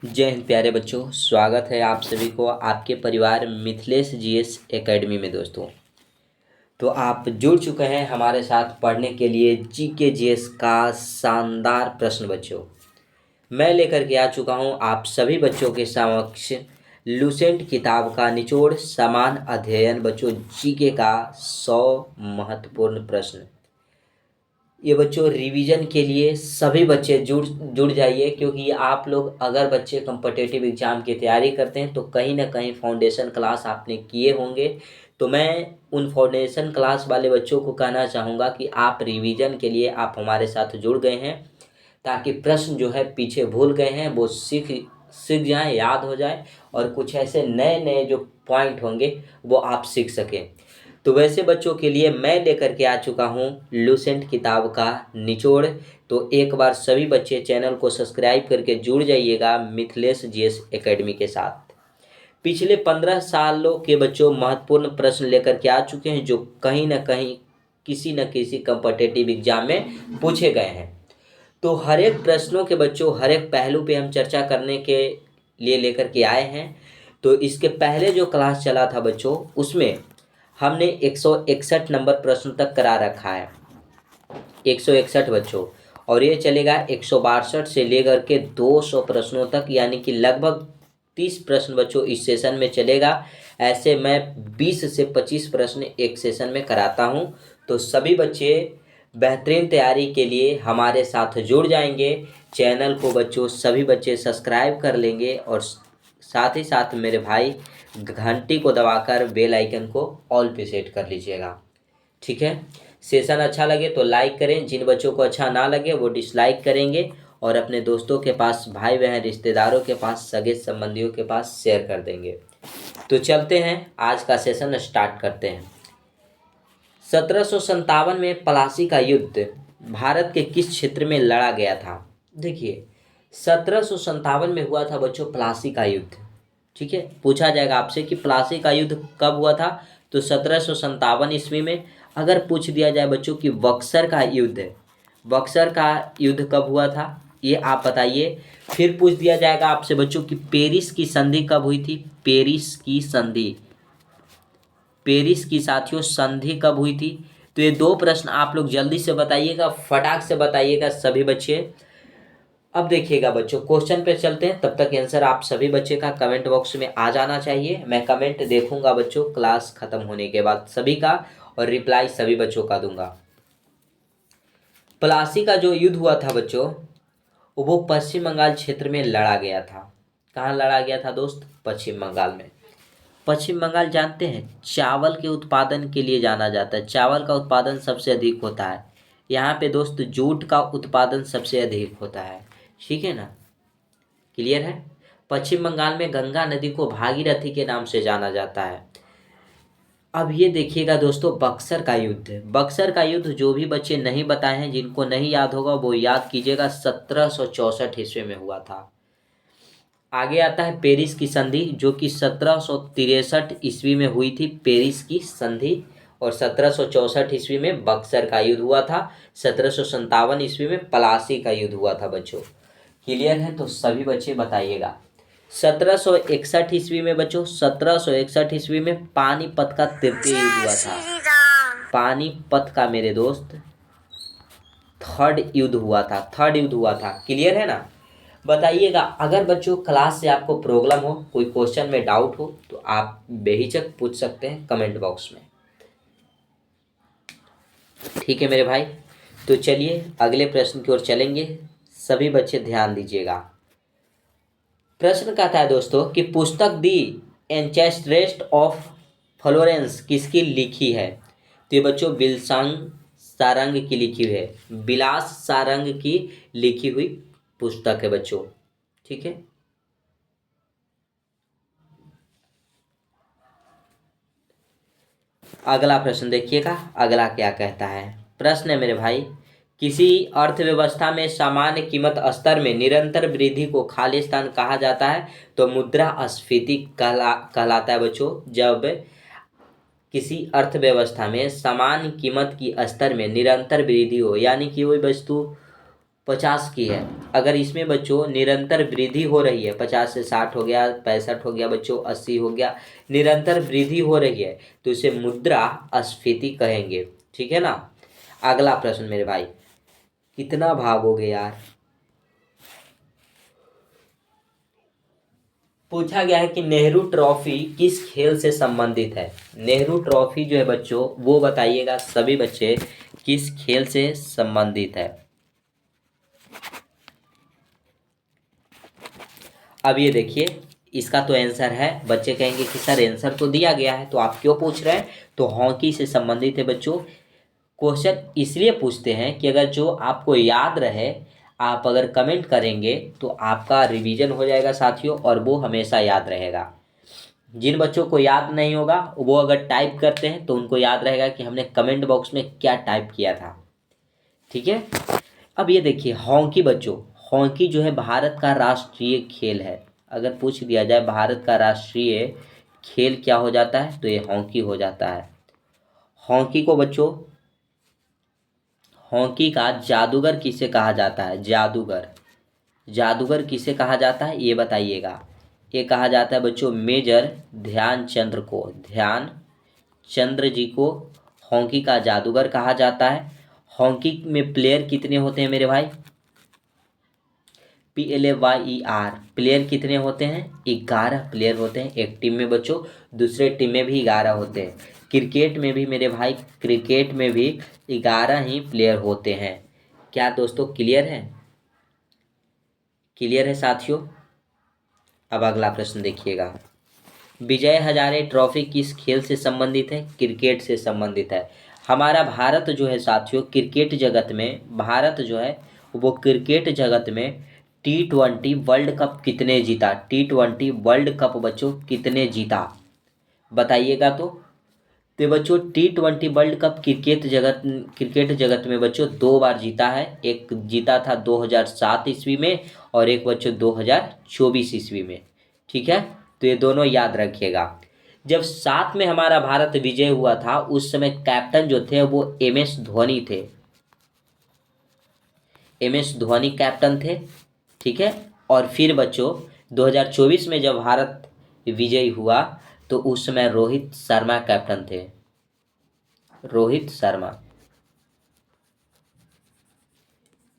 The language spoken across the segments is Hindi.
जय हिंद प्यारे बच्चों। स्वागत है आप सभी को आपके परिवार मिथिलेश जीएस एकेडमी में। दोस्तों, तो आप जुड़ चुके हैं हमारे साथ पढ़ने के लिए जीके जीएस का शानदार प्रश्न। बच्चों, मैं लेकर के आ चुका हूं आप सभी बच्चों के समक्ष लूसेंट किताब का निचोड़ समान अध्ययन। बच्चों, जीके का 100 महत्वपूर्ण प्रश्न। ये बच्चों रिवीजन के लिए सभी बच्चे जुड़ जुड़ जाइए, क्योंकि आप लोग अगर बच्चे कम्पिटिटिव एग्ज़ाम की तैयारी करते हैं तो कहीं ना कहीं फाउंडेशन क्लास आपने किए होंगे। तो मैं उन फाउंडेशन क्लास वाले बच्चों को कहना चाहूँगा कि आप रिवीजन के लिए आप हमारे साथ जुड़ गए हैं, ताकि प्रश्न जो है पीछे भूल गए हैं वो सीख सीख जाएं, याद हो जाए, और कुछ ऐसे नए नए जो पॉइंट होंगे वो आप सीख सकें। तो वैसे बच्चों के लिए मैं लेकर के आ चुका हूँ लूसेंट किताब का निचोड़। तो एक बार सभी बच्चे चैनल को सब्सक्राइब करके जुड़ जाइएगा मिथिलेश जीएस एकेडमी के साथ। पिछले 15 सालों के बच्चों महत्वपूर्ण प्रश्न लेकर के आ चुके हैं, जो कहीं ना कहीं किसी न किसी कम्पिटिटिव एग्जाम में पूछे गए हैं। तो हर एक प्रश्नों के बच्चों हर एक पहलू पे हम चर्चा करने के लिए लेकर के आए हैं। तो इसके पहले जो क्लास चला था बच्चों, उसमें हमने 161 नंबर प्रश्न तक करा रखा है। 161 बच्चों, और ये चलेगा 162 से लेकर के 200 प्रश्नों तक, यानी कि लगभग 30 प्रश्न बच्चों इस सेशन में चलेगा। ऐसे मैं 20 से 25 प्रश्न एक सेशन में कराता हूँ। तो सभी बच्चे बेहतरीन तैयारी के लिए हमारे साथ जुड़ जाएंगे। चैनल को बच्चों सभी बच्चे सब्सक्राइब कर लेंगे, और साथ ही साथ मेरे भाई घंटी को दबाकर बेल आइकन को ऑल पे सेट कर लीजिएगा। ठीक है। सेशन अच्छा लगे तो लाइक करें, जिन बच्चों को अच्छा ना लगे वो डिसलाइक करेंगे, और अपने दोस्तों के पास, भाई बहन, रिश्तेदारों के पास, सगे संबंधियों के पास शेयर कर देंगे। तो चलते हैं, आज का सेशन स्टार्ट करते हैं। 1757 में प्लासी का युद्ध भारत के किस क्षेत्र में लड़ा गया था? देखिए, 1757 में हुआ था बच्चों प्लासी का युद्ध। ठीक है, पूछा जाएगा आपसे कि प्लासी का युद्ध कब हुआ था, तो 1757 ईस्वी में। अगर पूछ दिया जाए बच्चों कि बक्सर का युद्ध है, बक्सर का युद्ध कब हुआ था, ये आप बताइए। फिर पूछ दिया जाएगा आपसे बच्चों कि पेरिस की संधि कब हुई थी? पेरिस की संधि, पेरिस की साथियों संधि कब हुई थी? तो ये दो प्रश्न आप लोग जल्दी से बताइएगा, फटाक से बताइएगा सभी बच्चे। अब देखिएगा बच्चों, क्वेश्चन पे चलते हैं। तब तक आंसर आप सभी बच्चे का कमेंट बॉक्स में आ जाना चाहिए। मैं कमेंट देखूंगा बच्चों क्लास खत्म होने के बाद सभी का, और रिप्लाई सभी बच्चों का दूंगा। प्लासी का जो युद्ध हुआ था बच्चों, वो पश्चिम बंगाल क्षेत्र में लड़ा गया था। कहाँ लड़ा गया था दोस्त? पश्चिम बंगाल में। पश्चिम बंगाल जानते हैं चावल के उत्पादन के लिए जाना जाता है। चावल का उत्पादन सबसे अधिक होता है यहाँ पे दोस्त। जूट का उत्पादन सबसे अधिक होता है। ठीक है ना, क्लियर है। पश्चिम बंगाल में गंगा नदी को भागीरथी के नाम से जाना जाता है। अब ये देखिएगा दोस्तों, बक्सर का युद्ध, बक्सर का युद्ध जो भी बच्चे नहीं बताए हैं, जिनको नहीं याद होगा वो याद कीजिएगा, 1764 ईस्वी में हुआ था। आगे आता है पेरिस की संधि, जो कि 1763 ईस्वी में हुई थी, पेरिस की संधि। और 1764 ईस्वी में बक्सर का युद्ध हुआ था। 1757 ईस्वी में प्लासी का युद्ध हुआ था बच्चों। क्लियर है? तो सभी बच्चे बताइएगा। 1761 ईस्वी में बच्चों, 1761 ईस्वी में पानीपत का तृतीय युद्ध हुआ था। पानीपत का मेरे दोस्त थर्ड युद्ध हुआ था, थर्ड युद्ध हुआ था। क्लियर है ना? बताइएगा। अगर बच्चों क्लास से आपको प्रॉब्लम हो, कोई क्वेश्चन में डाउट हो, तो आप बेहिचक पूछ सकते हैं कमेंट बॉक्स में। ठीक है मेरे भाई, तो चलिए अगले प्रश्न की ओर चलेंगे। सभी बच्चे ध्यान दीजिएगा। प्रश्न कहता है दोस्तों कि पुस्तक दी एंचेस्ट्रेस्ट ऑफ फ्लोरेंस किसकी लिखी है? तो ये बच्चों बिलसंग सारंग की लिखी हुई है, बिलास सारंग की लिखी हुई पुस्तक है बच्चों। ठीक है। अगला प्रश्न देखिएगा, अगला क्या कहता है। प्रश्न है मेरे भाई, किसी अर्थव्यवस्था में सामान्य कीमत स्तर में निरंतर वृद्धि को खालिस्तान कहा जाता है? तो मुद्रास्फीति कहलाता है बच्चों। जब किसी अर्थव्यवस्था में सामान्य कीमत की स्तर में निरंतर वृद्धि हो, यानी कि वही वस्तु 50 की है। अगर इसमें बच्चों निरंतर वृद्धि हो रही है, 50 से 60 हो गया, 65 हो गया बच्चों, 80 हो गया, निरंतर वृद्धि हो रही है तो इसे मुद्रास्फीति कहेंगे। ठीक है ना। अगला प्रश्न मेरे भाई, कितना भागोगे यार। पूछा गया है कि नेहरू ट्रॉफी किस खेल से संबंधित है। नेहरू ट्रॉफी जो है बच्चों वो बताइएगा सभी बच्चे, किस खेल से संबंधित है। अब ये देखिए, इसका तो आंसर है, बच्चे कहेंगे कि सर आंसर तो दिया गया है तो आप क्यों पूछ रहे हैं, तो हॉकी से संबंधित है बच्चों। क्वेश्चन इसलिए पूछते हैं कि अगर जो आपको याद रहे, आप अगर कमेंट करेंगे तो आपका रिवीजन हो जाएगा साथियों, और वो हमेशा याद रहेगा। जिन बच्चों को याद नहीं होगा वो अगर टाइप करते हैं तो उनको याद रहेगा कि हमने कमेंट बॉक्स में क्या टाइप किया था। ठीक है। अब ये देखिए हॉकी बच्चों, हॉकी जो है भारत का राष्ट्रीय खेल है। अगर पूछ दिया जाए भारत का राष्ट्रीय खेल क्या हो जाता है तो ये हॉकी हो जाता है। हॉकी को बच्चों, हॉकी का जादूगर किसे कहा जाता है, जादूगर, जादूगर किसे कहा जाता है ये बताइएगा। ये कहा जाता है बच्चों मेजर ध्यानचंद्र को, ध्यान चंद्र जी को हॉकी का जादूगर कहा जाता है। हॉकी में प्लेयर कितने होते हैं मेरे भाई, PLAYER, प्लेयर कितने होते हैं, 11 प्लेयर होते हैं एक टीम में बच्चों, दूसरे टीम में भी 11 होते हैं। क्रिकेट में भी मेरे भाई, क्रिकेट में भी 11 ही प्लेयर होते हैं। क्या दोस्तों क्लियर है, क्लियर है साथियों। अब अगला प्रश्न देखिएगा, विजय हजारे ट्रॉफी किस खेल से संबंधित है, क्रिकेट से संबंधित है। हमारा भारत जो है साथियों क्रिकेट जगत में, भारत जो है वो क्रिकेट जगत में T20 वर्ल्ड कप कितने जीता, T20 वर्ल्ड कप बच्चों कितने जीता बताइएगा। तो बच्चों T20 वर्ल्ड कप क्रिकेट जगत में बच्चों 2 बार जीता है। एक जीता था 2007 ईस्वी में और एक बच्चों 2024 ईस्वी में। ठीक है, तो ये दोनों याद रखिएगा। जब 7 में हमारा भारत विजय हुआ था उस समय कैप्टन जो थे वो MS धोनी थे, MS धोनी कैप्टन थे। ठीक है, और फिर बच्चों 2024 में जब भारत विजयी हुआ तो उस समय रोहित शर्मा कैप्टन थे, रोहित शर्मा।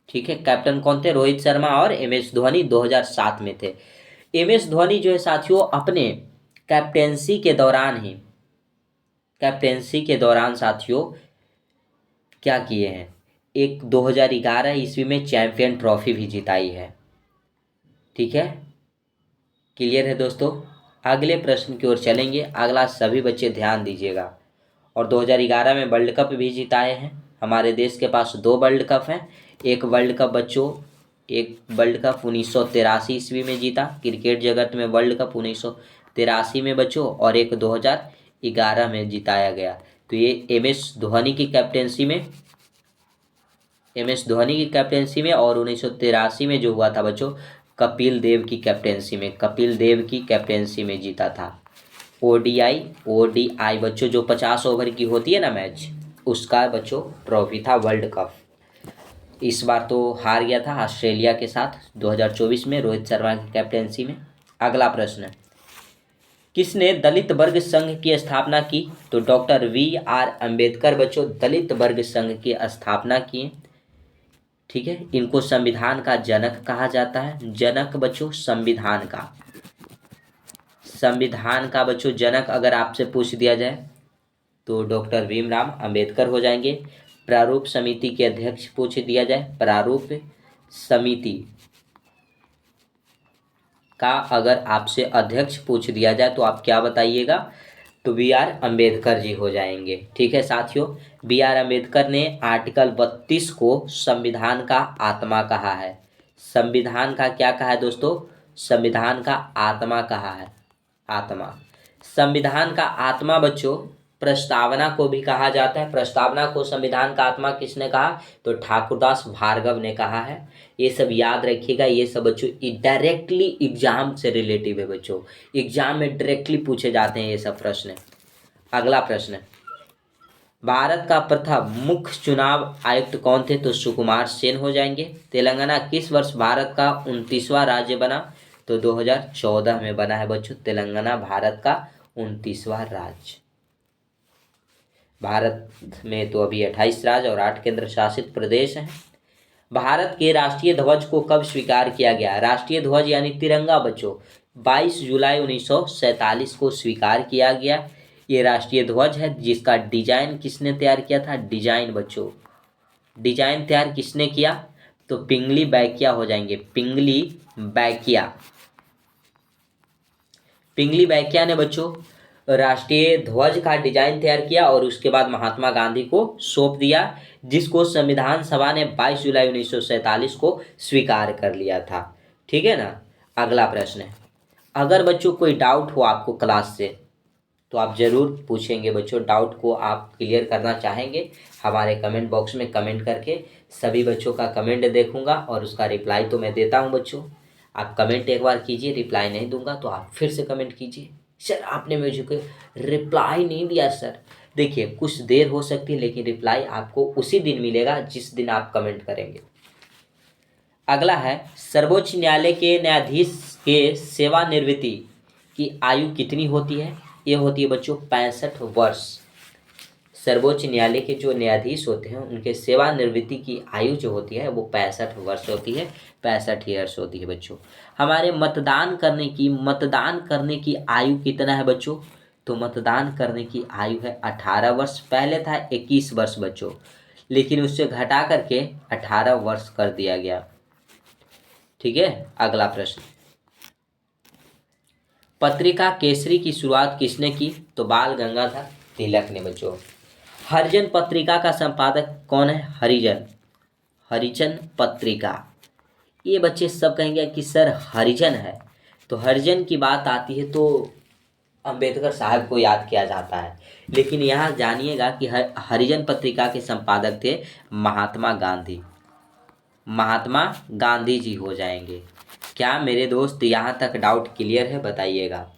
ठीक है, कैप्टन कौन थे, रोहित शर्मा, और MS धोनी 2007 में थे। MS धोनी जो है साथियों अपने कैप्टेंसी के दौरान ही, कैप्टेंसी के दौरान साथियों क्या किए हैं, एक 2011 ईस्वी में चैंपियन ट्रॉफी भी जिताई है। ठीक है, क्लियर है दोस्तों। अगले प्रश्न की ओर चलेंगे, अगला सभी बच्चे ध्यान दीजिएगा। और 2011 में वर्ल्ड कप भी जिताए हैं। हमारे देश के पास 2 वर्ल्ड कप हैं। एक वर्ल्ड कप बच्चों, एक वर्ल्ड कप 1983 ईस्वी में जीता क्रिकेट जगत में, वर्ल्ड कप 1983 में बच्चों, और एक 2011 में जिताया गया। तो ये MS धोनी की कैप्टेंसी में, MS धोनी की कैप्टेंसी में, और 1983 में जो हुआ था बच्चों कपिल देव की कैप्टेंसी में, कपिल देव की कैप्टेंसी में जीता था। ODI बच्चों जो 50 ओवर की होती है ना मैच, उसका बच्चों ट्रॉफी था वर्ल्ड कप। इस बार तो हार गया था ऑस्ट्रेलिया के साथ 2024 में रोहित शर्मा की कैप्टेंसी में। अगला प्रश्न, किसने दलित वर्ग संघ की स्थापना की, तो डॉक्टर VR अंबेडकर बच्चों दलित वर्ग संघ की स्थापना किए। ठीक है, इनको संविधान का जनक कहा जाता है, जनक बच्चों संविधान का, संविधान का बच्चों जनक अगर आपसे पूछ दिया जाए तो डॉक्टर भीमराव अंबेडकर हो जाएंगे। प्रारूप समिति के अध्यक्ष पूछ दिया जाए, प्रारूप समिति का अगर आपसे अध्यक्ष पूछ दिया जाए तो आप क्या बताइएगा, तो BR अंबेडकर जी हो जाएंगे। ठीक है साथियों, BR अंबेडकर ने आर्टिकल 32 को संविधान का आत्मा कहा है। संविधान का क्या कहा है दोस्तों, संविधान का आत्मा कहा है, आत्मा। संविधान का आत्मा बच्चों प्रस्तावना को भी कहा जाता है। प्रस्तावना को संविधान का आत्मा किसने कहा, तो ठाकुरदास भार्गव ने कहा है। ये सब याद रखिएगा, ये सब बच्चों डायरेक्टली एग्जाम से रिलेटिव है बच्चों, एग्जाम में डायरेक्टली पूछे जाते हैं ये सब प्रश्न। अगला प्रश्न, भारत का प्रथम मुख्य चुनाव आयुक्त कौन थे? तो सुकुमार सेन हो जाएंगे। तेलंगाना किस वर्ष भारत का 29वां राज्य बना? तो 2014 में बना है बच्चों तेलंगाना भारत का 29वां राज्य। भारत में तो अभी 28 राज्य और 8 केंद्र शासित प्रदेश हैं। भारत के राष्ट्रीय ध्वज को कब स्वीकार किया गया? राष्ट्रीय ध्वज यानी तिरंगा बच्चों 22 जुलाई 1947 को स्वीकार किया गया। ये राष्ट्रीय ध्वज है जिसका डिजाइन किसने तैयार किया था? डिजाइन बच्चों, डिजाइन तैयार किसने किया? तो पिंगली बैकिया हो जाएंगे, पिंगली बैकिया। पिंगली बैकिया ने बच्चों राष्ट्रीय ध्वज का डिजाइन तैयार किया और उसके बाद महात्मा गांधी को सौंप दिया, जिसको संविधान सभा ने 22 जुलाई 1947 को स्वीकार कर लिया था। ठीक है ना। अगला प्रश्न है, अगर बच्चों कोई डाउट हो आपको क्लास से तो आप ज़रूर पूछेंगे बच्चों, डाउट को आप क्लियर करना चाहेंगे हमारे कमेंट बॉक्स में कमेंट करके। सभी बच्चों का कमेंट देखूंगा और उसका रिप्लाई तो मैं देता हूं बच्चों। आप कमेंट एक बार कीजिए, रिप्लाई नहीं दूंगा तो आप फिर से कमेंट कीजिए। सर आपने मुझे कोई रिप्लाई नहीं दिया सर। देखिए कुछ देर हो सकती है लेकिन रिप्लाई आपको उसी दिन मिलेगा जिस दिन आप कमेंट करेंगे। अगला है, सर्वोच्च न्यायालय के न्यायाधीश के सेवानिवृत्ति की आयु कितनी होती है? ये होती है बच्चों 65 वर्ष। सर्वोच्च न्यायालय के जो न्यायाधीश होते हैं उनके सेवानिवृत्ति की आयु जो होती है वो 65 वर्ष होती है, 65 ईयर्स होती है बच्चों। हमारे मतदान करने की आयु कितना है बच्चों? तो मतदान करने की आयु है 18 वर्ष। पहले था 21 वर्ष बच्चों, लेकिन उससे घटा करके 18 वर्ष कर दिया गया। ठीक है। अगला प्रश्न, पत्रिका केसरी की शुरुआत किसने की? तो बाल गंगाधर तिलक ने बच्चों। हरिजन पत्रिका का संपादक कौन है? हरिजन, हरिजन पत्रिका। ये बच्चे सब कहेंगे कि सर हरिजन है, तो हरिजन की बात आती है तो अंबेडकर साहब को याद किया जाता है, लेकिन यहाँ जानिएगा कि हरिजन पत्रिका के संपादक थे महात्मा गांधी। महात्मा गांधी जी हो जाएंगे। क्या मेरे दोस्त यहाँ तक डाउट क्लियर है? बताइएगा।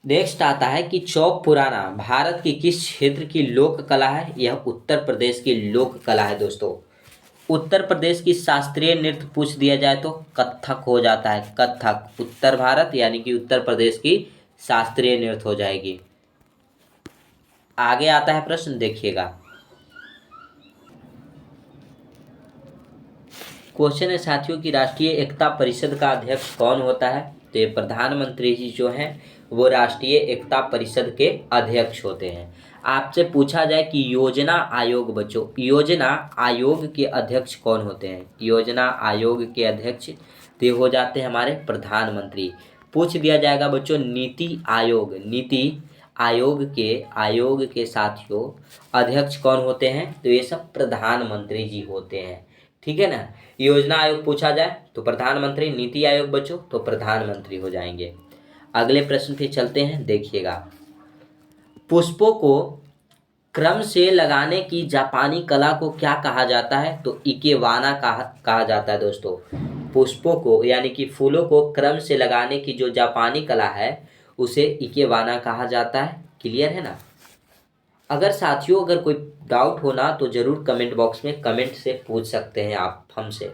नेक्स्ट आता है कि चौक पुराना भारत की किस क्षेत्र की लोक कला है? यह उत्तर प्रदेश की लोक कला है दोस्तों। उत्तर प्रदेश की शास्त्रीय नृत्य पूछ दिया जाए तो कथक हो जाता है, कथक। उत्तर भारत यानी कि उत्तर प्रदेश की शास्त्रीय नृत्य हो जाएगी। आगे आता है प्रश्न, देखिएगा। क्वेश्चन है साथियों कि राष्ट्रीय एकता परिषद का अध्यक्ष कौन होता है? तो ये प्रधानमंत्री जी जो हैं वो राष्ट्रीय एकता परिषद के अध्यक्ष होते हैं। आपसे पूछा जाए कि योजना आयोग बच्चों, योजना आयोग के अध्यक्ष कौन होते हैं? योजना आयोग के अध्यक्ष तो हो जाते हैं हमारे प्रधानमंत्री। पूछ दिया जाएगा बच्चों नीति आयोग, नीति आयोग के साथियों अध्यक्ष कौन होते हैं? तो ये सब प्रधानमंत्री जी होते हैं। ठीक है ना। योजना आयोग पूछा जाए तो प्रधानमंत्री, नीति आयोग बच्चों तो प्रधानमंत्री हो जाएंगे। अगले प्रश्न पे चलते हैं, देखिएगा। पुष्पों को क्रम से लगाने की जापानी कला को क्या कहा जाता है? तो इकेवाना कहा जाता है दोस्तों। पुष्पों को यानी कि फूलों को क्रम से लगाने की जो जापानी कला है उसे इकेवाना कहा जाता है। क्लियर है ना। अगर साथियों अगर कोई डाउट हो ना तो ज़रूर कमेंट बॉक्स में कमेंट से पूछ सकते हैं आप हमसे।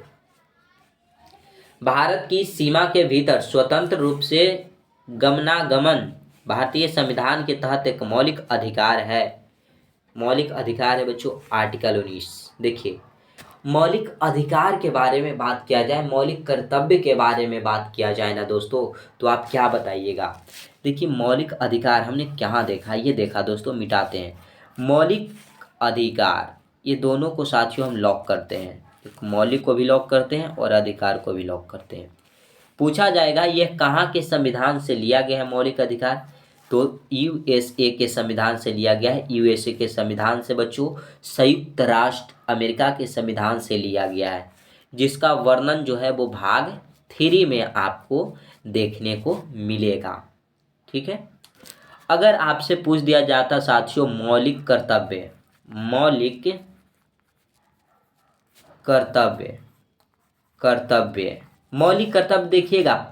भारत की सीमा के भीतर स्वतंत्र रूप से गमनागमन भारतीय संविधान के तहत एक मौलिक अधिकार है। मौलिक अधिकार है बच्चों आर्टिकल 19। देखिए मौलिक अधिकार के बारे में बात किया जाए, मौलिक कर्तव्य के बारे में बात किया जाए ना दोस्तों, तो आप क्या बताइएगा। देखिए मौलिक अधिकार हमने कहाँ देखा, ये देखा दोस्तों, मिटाते हैं। मौलिक अधिकार ये दोनों को साथियों हम लॉक करते हैं, मौलिक को भी लॉक करते हैं और अधिकार को भी लॉक करते हैं। पूछा जाएगा यह कहाँ के संविधान से लिया गया है मौलिक अधिकार? तो यूएसए के संविधान से लिया गया है। यूएसए के संविधान से बच्चों संयुक्त राष्ट्र अमेरिका के संविधान से लिया गया है, जिसका वर्णन जो है वो भाग 3 में आपको देखने को मिलेगा। ठीक है। अगर आपसे पूछ दिया जाता साथियों मौलिक कर्तव्य, मौलिक कर्तव्य, मौलिक कर्तव्य देखिएगा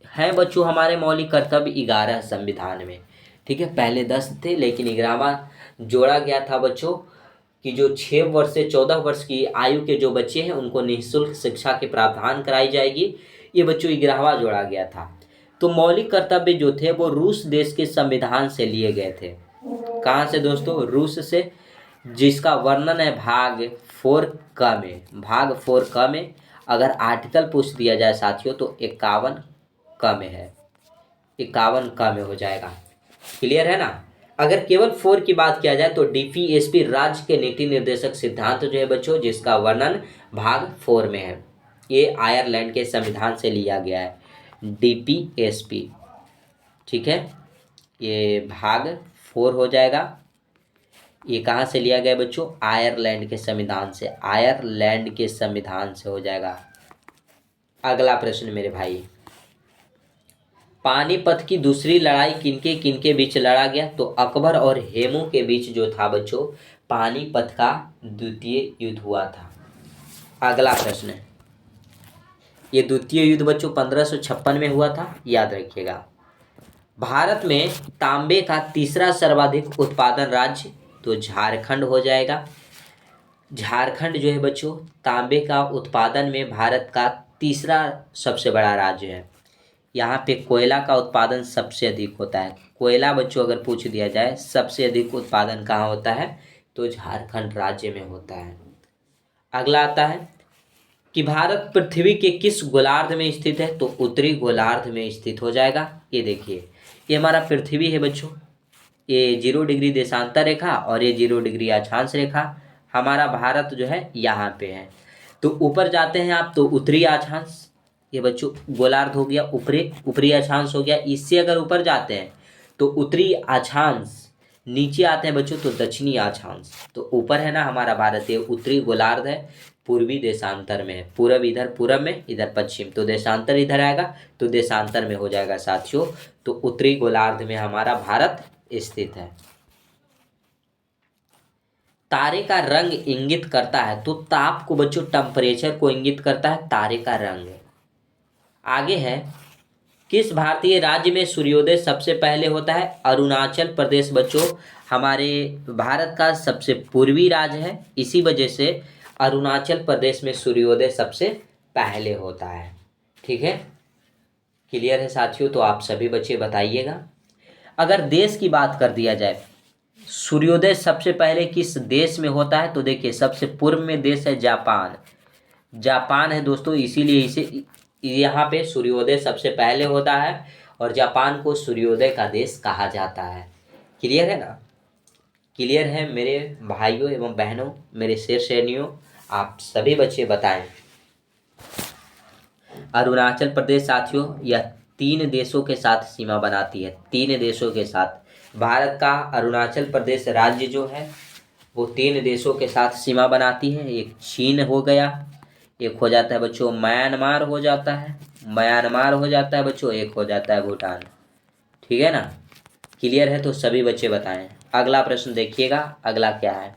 हैं बच्चों हमारे मौलिक कर्तव्य 11 संविधान में। ठीक है, पहले 10 थे लेकिन जोड़ा गया था बच्चों कि जो 6 वर्ष से 14 वर्ष की आयु के जो बच्चे हैं उनको निःशुल्क शिक्षा के प्रावधान कराई जाएगी। ये बच्चों 11वां जोड़ा गया था। तो मौलिक कर्तव्य जो थे वो रूस देश के संविधान से लिए गए थे। कहाँ से दोस्तों? रूस से, जिसका वर्णन है भाग 4 क में। भाग 4 क में अगर आर्टिकल पूछ दिया जाए साथियों तो 51 क में है, 51 क में हो जाएगा। क्लियर है ना? अगर केवल 4 की बात किया जाए तो डीपीएसपी राज्य के नीति निर्देशक सिद्धांत जो है बच्चों, जिसका वर्णन भाग 4 में है। ये आयरलैंड के संविधान से लिया गया है, डीपीएसपी। ठीक है, ये भाग 4 हो जाएगा। ये कहाँ से लिया गया बच्चों? आयरलैंड के संविधान से, आयरलैंड के संविधान से हो जाएगा। अगला प्रश्न मेरे भाई, पानीपत की दूसरी लड़ाई किनके किनके बीच लड़ा गया? तो अकबर और हेमू के बीच जो था बच्चों, पानीपत का द्वितीय युद्ध हुआ था। अगला प्रश्न, ये द्वितीय युद्ध बच्चों 1556 में हुआ था, याद रखिएगा। भारत में तांबे का तीसरा सर्वाधिक उत्पादन राज्य, तो झारखंड हो जाएगा। झारखंड जो है बच्चों तांबे का उत्पादन में भारत का तीसरा सबसे बड़ा राज्य है। यहाँ पे कोयला का उत्पादन सबसे अधिक होता है। कोयला बच्चों अगर पूछ दिया जाए सबसे अधिक उत्पादन कहाँ होता है, तो झारखंड राज्य में होता है। अगला आता है कि भारत पृथ्वी के किस गोलार्ध में स्थित है? तो उत्तरी गोलार्ध में स्थित हो जाएगा। ये देखिए, ये हमारा पृथ्वी है बच्चों, ये 0 डिग्री देशांतर रेखा और ये 0 डिग्री अक्षांश रेखा। हमारा भारत जो है यहाँ पे है। तो ऊपर जाते हैं आप तो उत्तरी अक्षांश, ये बच्चों गोलार्ध हो गया, ऊपरी अक्षांश हो गया। इससे अगर ऊपर जाते हैं तो उत्तरी अक्षांश, नीचे आते हैं बच्चों तो दक्षिणी अक्षांश। तो ऊपर है ना हमारा भारत, ये उत्तरी गोलार्ध है, पूर्वी देशांतर में है। पूरब इधर पूरब में, इधर पश्चिम, तो देशांतर इधर आएगा तो देशांतर में हो जाएगा साथियों। तो उत्तरी गोलार्ध में हमारा भारत स्थित है। तारे का रंग इंगित करता है, तो ताप को बच्चों, टेम्परेचर को इंगित करता है तारे का रंग। आगे है, किस भारतीय राज्य में सूर्योदय सबसे पहले होता है? अरुणाचल प्रदेश बच्चों हमारे भारत का सबसे पूर्वी राज्य है, इसी वजह से अरुणाचल प्रदेश में सूर्योदय सबसे पहले होता है। ठीक है, क्लियर है साथियों? तो आप सभी बच्चे बताइएगा। अगर देश की बात कर दिया जाए, सूर्योदय सबसे पहले किस देश में होता है? तो देखिए, सबसे पूर्व में देश है जापान। जापान है दोस्तों, इसीलिए इसे यहाँ पे सूर्योदय सबसे पहले होता है और जापान को सूर्योदय का देश कहा जाता है। क्लियर है ना? क्लियर है मेरे भाइयों एवं बहनों, मेरे शेर शेरनियों, आप सभी बच्चे बताएं। अरुणाचल प्रदेश साथियों यह 3 देशों के साथ सीमा बनाती है, 3 देशों के साथ। भारत का अरुणाचल प्रदेश राज्य जो है वो 3 देशों के साथ सीमा बनाती है। एक चीन हो गया, एक हो जाता है बच्चों म्यांमार हो जाता है, म्यांमार हो जाता है बच्चों, एक हो जाता है भूटान। ठीक है ना? क्लियर है? तो सभी बच्चे बताएं। अगला प्रश्न देखिएगा, अगला क्या है,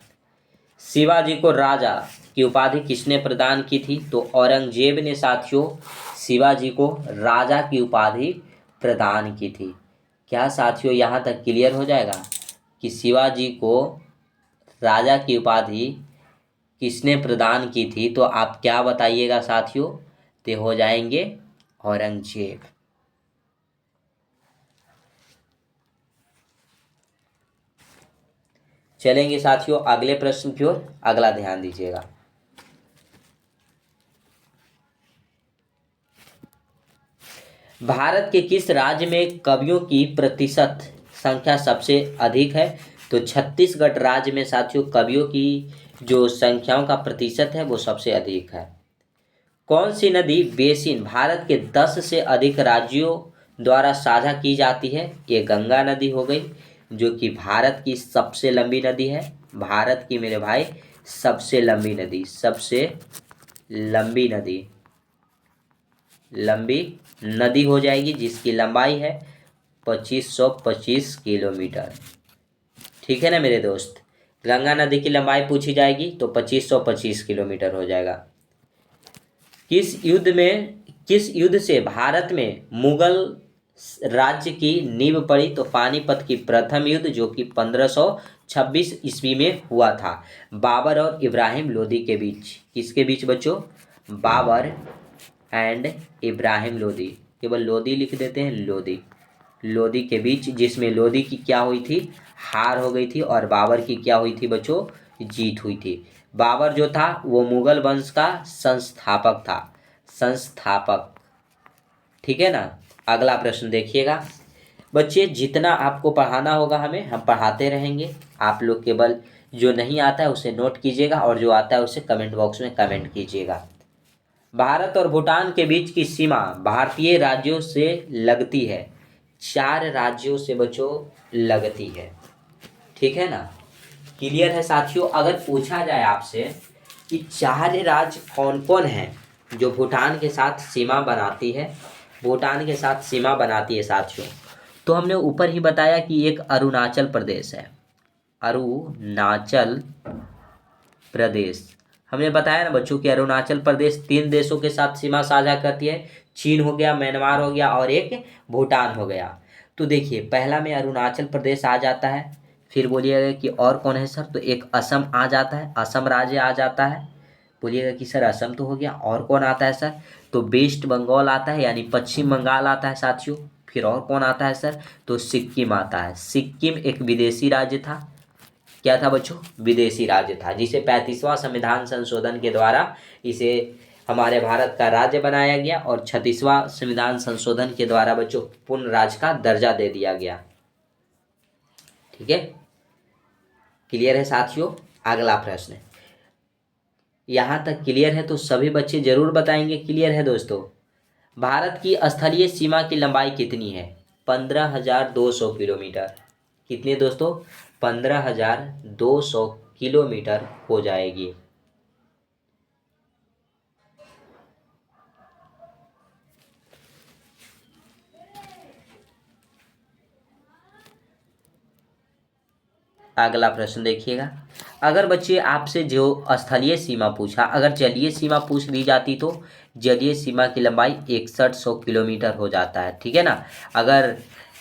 शिवाजी को राजा की उपाधि किसने प्रदान की थी? तो औरंगजेब ने साथियों शिवाजी को राजा की उपाधि प्रदान की थी। क्या साथियों यहाँ तक क्लियर हो जाएगा कि शिवाजी को राजा की उपाधि किसने प्रदान की थी? तो आप क्या बताइएगा साथियों? ते हो जाएंगे औरंगजेब। चलेंगे साथियों अगले प्रश्न की ओर, अगला ध्यान दीजिएगा। भारत के किस राज्य में कवियों की प्रतिशत संख्या सबसे अधिक है? तो छत्तीसगढ़ राज्य में साथियों कवियों की जो संख्याओं का प्रतिशत है वो सबसे अधिक है। कौन सी नदी बेसिन भारत के 10 से अधिक राज्यों द्वारा साझा की जाती है? ये गंगा नदी हो गई, जो कि भारत की सबसे लंबी नदी है। भारत की मेरे भाई सबसे लंबी नदी, सबसे लंबी नदी हो जाएगी, जिसकी लंबाई है 2525 किलोमीटर। ठीक है ना मेरे दोस्त? गंगा नदी की लंबाई पूछी जाएगी तो 2525 किलोमीटर हो जाएगा। किस युद्ध से भारत में मुगल राज्य की नींव पड़ी? तो पानीपत की प्रथम युद्ध जो कि 1526 ईस्वी में हुआ था, बाबर और इब्राहिम लोदी के बीच। किसके बीच बच्चों? बाबर एंड इब्राहिम लोदी, केवल लोदी लिख देते हैं, लोदी, लोदी के बीच, जिसमें लोदी की क्या हुई थी? हार हो गई थी, और बाबर की क्या हुई थी बच्चों? जीत हुई थी। बाबर जो था वो मुगल वंश का संस्थापक था, संस्थापक। ठीक है ना। अगला प्रश्न देखिएगा बच्चे, जितना आपको पढ़ाना होगा हमें, हम पढ़ाते रहेंगे। आप लोग केवल जो नहीं आता है उसे नोट कीजिएगा, और जो आता है उसे कमेंट बॉक्स में कमेंट कीजिएगा। भारत और भूटान के बीच की सीमा भारतीय राज्यों से लगती है। 4 राज्यों से बच्चों लगती है। ठीक है ना। क्लियर है साथियों। अगर पूछा जाए आपसे कि 4 राज्य कौन कौन हैं जो भूटान के साथ सीमा बनाती है, भूटान के साथ सीमा बनाती है साथियों, तो हमने ऊपर ही बताया कि एक अरुणाचल प्रदेश है, अरुणाचल प्रदेश। हमने बताया ना बच्चों कि अरुणाचल प्रदेश 3 देशों के साथ सीमा साझा करती है, चीन हो गया, म्यांमार हो गया, और एक भूटान हो गया। तो देखिए पहला में अरुणाचल प्रदेश आ जाता है, फिर बोलिएगा कि और कौन है सर? तो एक असम आ जाता है, असम राज्य आ जाता है। बोलिएगा कि सर असम तो हो गया, और कौन आता है सर? तो वेस्ट बंगाल आता है, यानी पश्चिम बंगाल आता है साथियों। फिर और कौन आता है सर? तो सिक्किम आता है। सिक्किम एक विदेशी राज्य था। क्या था बच्चों? विदेशी राज्य था, जिसे 35वां संविधान संशोधन के द्वारा इसे हमारे भारत का राज्य बनाया गया, और 36वां संविधान संशोधन के द्वारा बच्चों पूर्ण राज्य का दर्जा दे दिया गया। ठीक है, क्लियर है साथियों। अगला प्रश्न, यहाँ तक क्लियर है तो सभी बच्चे जरूर बताएंगे क्लियर है दोस्तों। भारत की स्थलीय सीमा की लंबाई कितनी है? 15,200 किलोमीटर। कितनी दोस्तों? 15,200 किलोमीटर हो जाएगी। अगला प्रश्न देखिएगा। अगर बच्चे आपसे जो स्थलीय सीमा पूछा, अगर जलीय सीमा पूछ दी जाती तो जलीय सीमा की लंबाई 6100 किलोमीटर हो जाता है। ठीक है ना। अगर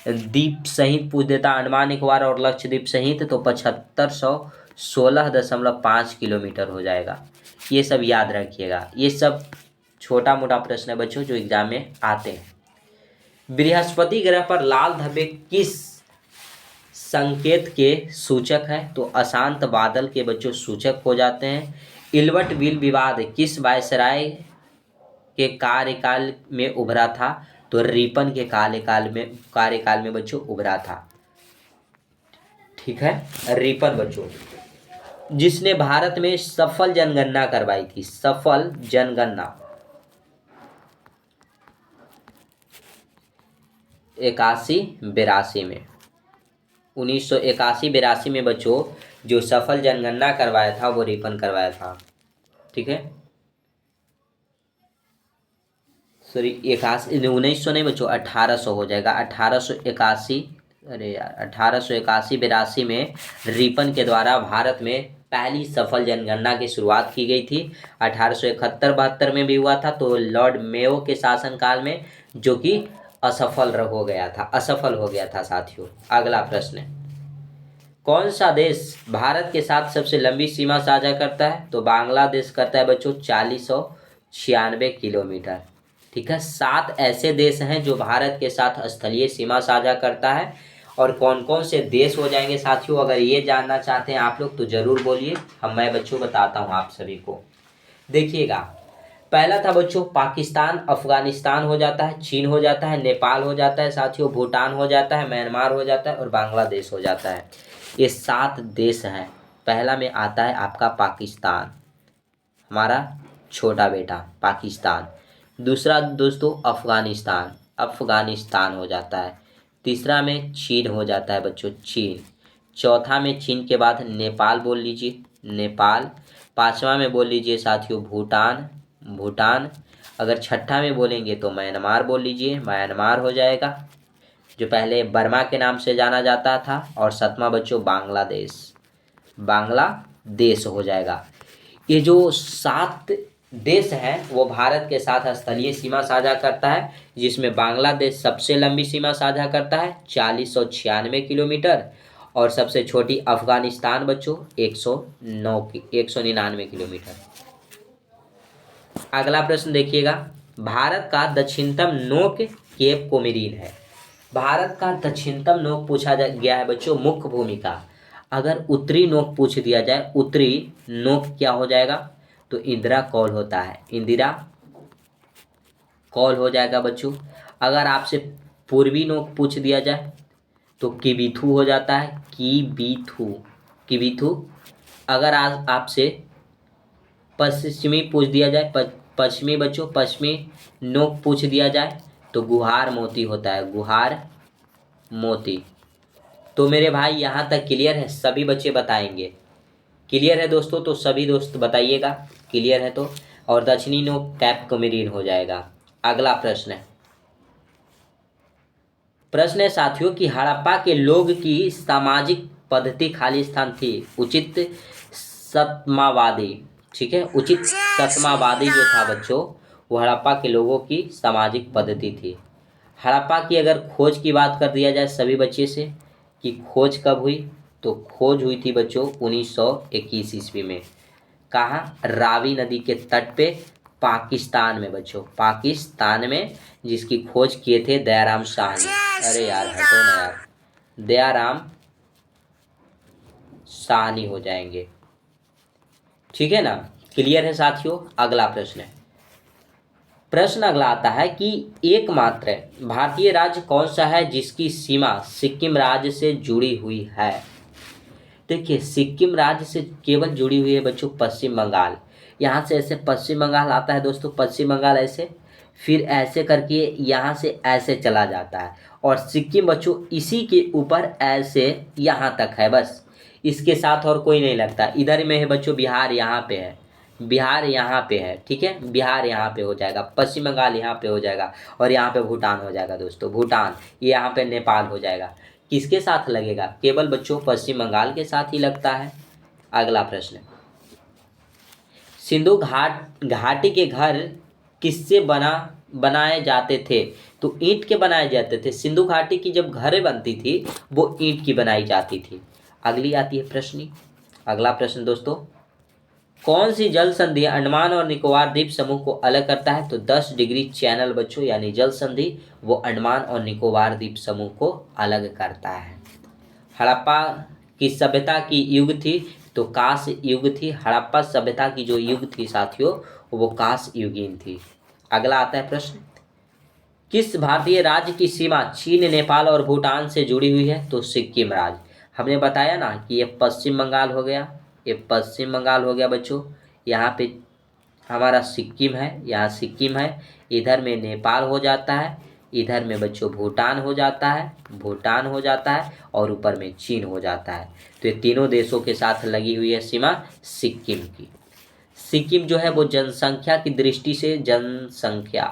द्वीप सहित पूछ देता, अंडमान निकोबार और लक्षद्वीप सहित, तो 7516.5 किलोमीटर हो जाएगा। ये सब याद रखिएगा, ये सब छोटा मोटा प्रश्न है बच्चों जो एग्जाम में आते हैं। बृहस्पति ग्रह पर लाल धब्बे किस संकेत के सूचक है? तो अशांत बादल के बच्चों सूचक हो जाते हैं। इल्बर्ट बिल विवाद किस वायसराय के कार्यकाल में उभरा था? तो रिपन के कार्यकाल में बच्चों उभरा था। ठीक है, रिपन बच्चों, जिसने भारत में सफल जनगणना करवाई थी, सफल जनगणना 81-82 में, 1981-82 में बच्चों जो सफल जनगणना करवाया था वो रिपन करवाया था। ठीक है, सॉरी 1900 नहीं बच्चों, 1800 हो जाएगा। 1881, अरे यार 1881-82 में रिपन के द्वारा भारत में पहली सफल जनगणना की शुरुआत की गई थी। 1871-72 में भी हुआ था, तो लॉर्ड मेयो के शासनकाल में, जो कि असफल हो गया था साथियों। अगला प्रश्न है, कौन सा देश भारत के साथ सबसे लंबी सीमा साझा करता है? तो बांग्लादेश करता है बच्चों 4096 किलोमीटर। ठीक है, 7 ऐसे देश हैं जो भारत के साथ स्थलीय सीमा साझा करता है। और कौन कौन से देश हो जाएंगे साथियों, अगर ये जानना चाहते हैं आप लोग तो जरूर बोलिए, मैं बच्चों बताता हूँ आप सभी को। देखिएगा, पहला था बच्चों पाकिस्तान, अफगानिस्तान हो जाता है, चीन हो जाता है, नेपाल हो जाता है साथियों, भूटान हो जाता है, म्यांमार हो जाता है, और बांग्लादेश हो जाता है। ये 7 देश हैं। पहला में आता है आपका पाकिस्तान, हमारा छोटा बेटा पाकिस्तान। दूसरा दोस्तों अफगानिस्तान, अफगानिस्तान हो जाता है। तीसरा में चीन हो जाता है बच्चों, चीन। चौथा में चीन के बाद नेपाल बोल लीजिए, नेपाल। पांचवा में बोल लीजिए साथियों भूटान, भूटान। अगर छठा में बोलेंगे तो म्यांमार बोल लीजिए, म्यांमार हो जाएगा, जो पहले बर्मा के नाम से जाना जाता था। और सातवां बच्चों बांग्लादेश, बांग्लादेश हो जाएगा। ये जो 7 देश है वो भारत के साथ स्थलीय सीमा साझा करता है, जिसमें बांग्लादेश सबसे लंबी सीमा साझा करता है 4096 किलोमीटर, और सबसे छोटी अफगानिस्तान बच्चों 199 किलोमीटर। अगला प्रश्न देखिएगा, भारत का दक्षिणतम नोक केप कोमोरिन है। भारत का दक्षिणतम नोक पूछा गया है बच्चों मुख्य भूमिका। अगर उत्तरी नोक पूछ दिया जाए, उत्तरी नोक क्या हो जाएगा, तो इंदिरा कौल होता है, इंदिरा कौल हो जाएगा बच्चों। अगर आपसे पूर्वी नोक पूछ दिया जाए तो किबिथू हो जाता है, किबिथू, किबिथू। अगर आज आपसे पश्चिमी पूछ दिया जाए, पश्चिमी बच्चों, पश्चिमी नोक पूछ दिया जाए तो गुहार मोती होता है, गुहार मोती। तो मेरे भाई यहाँ तक क्लियर है, सभी बच्चे बताएंगे। क्लियर है दोस्तों, तो सभी दोस्त बताइएगा क्लियर है तो। और दक्षिणी नोक कैप कोमोरिन हो जाएगा। अगला प्रश्न है, साथियों कि हड़प्पा के लोग की सामाजिक पद्धति खाली स्थान थी उचित सतमावादी। ठीक है, उचित सतमावादी जो था बच्चों, वो हड़प्पा के लोगों की सामाजिक पद्धति थी। हड़प्पा की अगर खोज की बात कर दिया जाए सभी बच्चे से कि खोज कब हुई, तो खोज हुई थी बच्चों 1921 ईस्वी में। कहाँ, रावी नदी के तट पे, पाकिस्तान में बच्चों, पाकिस्तान में, जिसकी खोज किए थे दयाराम साहनी। अरे यार हटो ना यार, दयाराम साहनी हो जाएंगे। ठीक है ना, क्लियर है साथियों। अगला प्रश्न है, प्रश्न अगला आता है कि एकमात्र भारतीय राज्य कौन सा है जिसकी सीमा सिक्किम राज्य से जुड़ी हुई है। देखिए, सिक्किम राज्य से केवल जुड़ी हुई है बच्चों पश्चिम बंगाल। यहाँ से ऐसे पश्चिम बंगाल आता है दोस्तों, पश्चिम बंगाल ऐसे, फिर ऐसे करके यहाँ से ऐसे चला जाता है, और सिक्किम बच्चों इसी के ऊपर ऐसे यहाँ तक है, बस इसके साथ और कोई नहीं लगता। इधर में है बच्चों बिहार, यहाँ पे है बिहार, यहाँ पे है। ठीक है, बिहार यहाँ पे हो जाएगा, पश्चिम बंगाल यहाँ पे हो जाएगा, और यहाँ पे भूटान हो जाएगा दोस्तों, भूटान, ये यहाँ पे नेपाल हो जाएगा। किसके साथ लगेगा, केवल बच्चों पश्चिम बंगाल के साथ ही लगता है। अगला प्रश्न, सिंधु घाटी के घर किससे बनाए जाते थे, तो ईंट के बनाए जाते थे। सिंधु घाटी की जब घरें बनती थी वो ईंट की बनाई जाती थी। अगली आती है प्रश्न, अगला प्रश्न दोस्तों, कौन सी जल संधि अंडमान और निकोबार द्वीप समूह को अलग करता है, तो 10 डिग्री चैनल बच्चों, यानी जल संधि वो अंडमान और निकोबार द्वीप समूह को अलग करता है। हड़प्पा की सभ्यता की युग थी, तो कांस्य युग थी। हड़प्पा सभ्यता की जो युग थी साथियों, वो कांस्य युगीन थी। अगला आता है प्रश्न, किस भारतीय राज्य की सीमा चीन, नेपाल और भूटान से जुड़ी हुई है, तो सिक्किम राज्य। हमने बताया ना कि ये पश्चिम बंगाल हो गया, ये पश्चिम बंगाल हो गया बच्चों, यहाँ पे हमारा सिक्किम है, यहाँ सिक्किम है, इधर में नेपाल हो जाता है, इधर में बच्चों भूटान हो जाता है, भूटान हो जाता है, और ऊपर में चीन हो जाता है। तो ये तीनों देशों के साथ लगी हुई है सीमा सिक्किम की। सिक्किम जो है वो जनसंख्या की दृष्टि से, जनसंख्या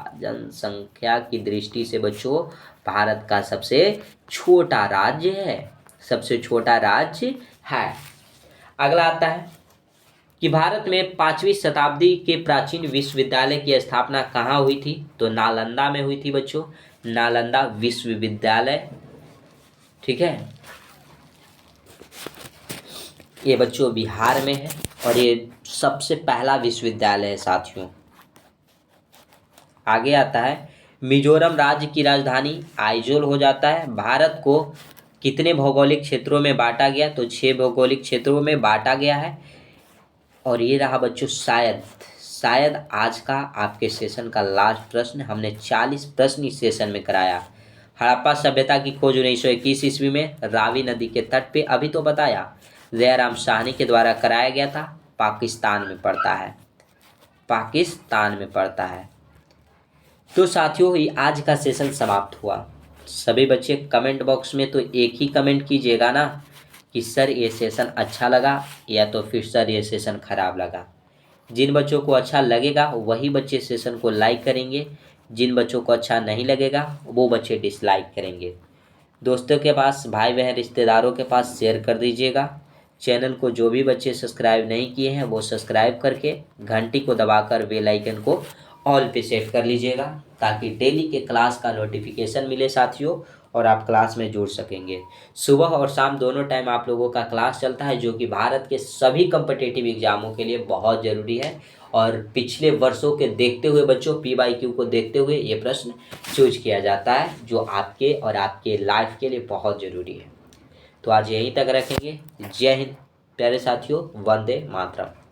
की दृष्टि से बच्चों भारत का सबसे छोटा राज्य है, सबसे छोटा राज्य है। अगला आता है कि भारत में 5वीं शताब्दी के प्राचीन विश्वविद्यालय की स्थापना कहाँ हुई थी, तो नालंदा में हुई थी बच्चों, नालंदा विश्वविद्यालय। ठीक है, ये बच्चों बिहार में है, और ये सबसे पहला विश्वविद्यालय है साथियों। आगे आता है, मिजोरम राज्य की राजधानी आइजोल हो जाता है। भारत को कितने भौगोलिक क्षेत्रों में बांटा गया, तो 6 भौगोलिक क्षेत्रों में बांटा गया है। और ये रहा बच्चों शायद आज का आपके सेशन का लास्ट प्रश्न। हमने 40 प्रश्न इस सेशन में कराया। हड़प्पा सभ्यता की खोज 1921 ईस्वी में रावी नदी के तट पे, अभी तो बताया, दयाराम साहनी के द्वारा कराया गया था। पाकिस्तान में पड़ता है, पाकिस्तान में पड़ता है। तो साथियों ये आज का सेशन समाप्त हुआ। सभी बच्चे कमेंट बॉक्स में तो एक ही कमेंट कीजिएगा ना कि सर ये सेशन अच्छा लगा, या तो फिर सर ये सेशन ख़राब लगा। जिन बच्चों को अच्छा लगेगा वही बच्चे सेशन को लाइक करेंगे, जिन बच्चों को अच्छा नहीं लगेगा वो बच्चे डिसलाइक करेंगे। दोस्तों के पास, भाई बहन रिश्तेदारों के पास शेयर कर दीजिएगा। चैनल को जो भी बच्चे सब्सक्राइब नहीं किए हैं वो सब्सक्राइब करके घंटी को दबाकर बेल आइकन को ऑल पे सेट कर लीजिएगा, ताकि डेली के क्लास का नोटिफिकेशन मिले साथियों और आप क्लास में जुड़ सकेंगे। सुबह और शाम दोनों टाइम आप लोगों का क्लास चलता है, जो कि भारत के सभी कम्पिटिटिव एग्जामों के लिए बहुत ज़रूरी है। और पिछले वर्षों के देखते हुए बच्चों, PYQ को देखते हुए ये प्रश्न चूज किया जाता है, जो आपके और आपके लाइफ के लिए बहुत ज़रूरी है। तो आज यहीं तक रखेंगे। जय हिंद प्यारे साथियों, वंदे मातरम।